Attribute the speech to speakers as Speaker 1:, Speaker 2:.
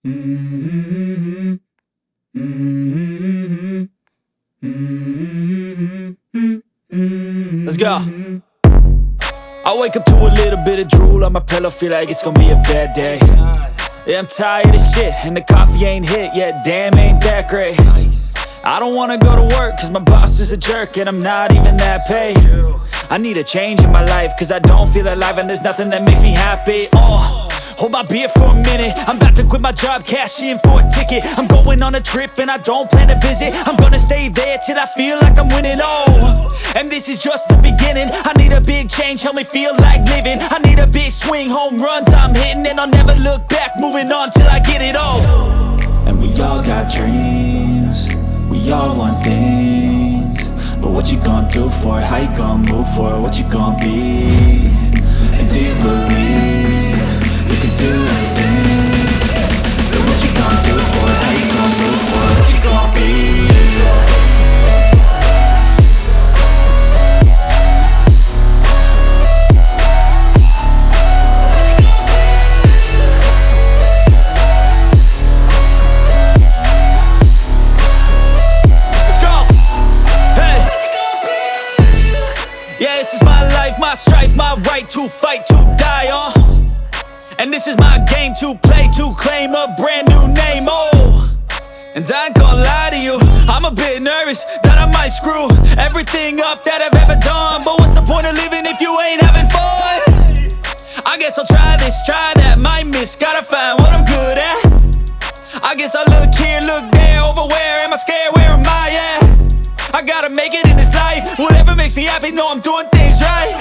Speaker 1: Let's go. I wake up to a little bit of drool on my pillow, feel like it's gonna be a bad day. Yeah, I'm tired of shit, and the coffee ain't hit yet, damn, ain't that great. I don't wanna go to work, cause my boss is a jerk, and I'm not even that paid. I need a change in my life, cause I don't feel alive, and there's nothing that makes me happy. Hold my beer for a minute, I'm about to quit my job, cash in for a ticket. I'm going on a trip and I don't plan to visit. I'm gonna stay there till I feel like I'm winning, and this is just the beginning. I need a big change, help me feel like living. I need a big swing, home runs I'm hitting, and I'll never look back, moving on till I get it all. And we all got dreams, we all want things, but what you gonna do for it? How you gonna move for it? What you gonna be? And do you believe you can do anything? But what you gonna do for it? How you gonna move for it? What you gonna be? Yeah, this is my life, my strife, my right to fight, to die on. And this is my game to play, to claim a brand new name, And I ain't gonna lie to you, I'm a bit nervous that I might screw everything up that I've ever done. But what's the point of living if you ain't having fun? I guess I'll try this, try that, might miss, gotta find what I'm good at. I guess I look here, look there, over where am I scared, where am I at? I gotta make it in this life, whatever makes me happy, know I'm doing things right.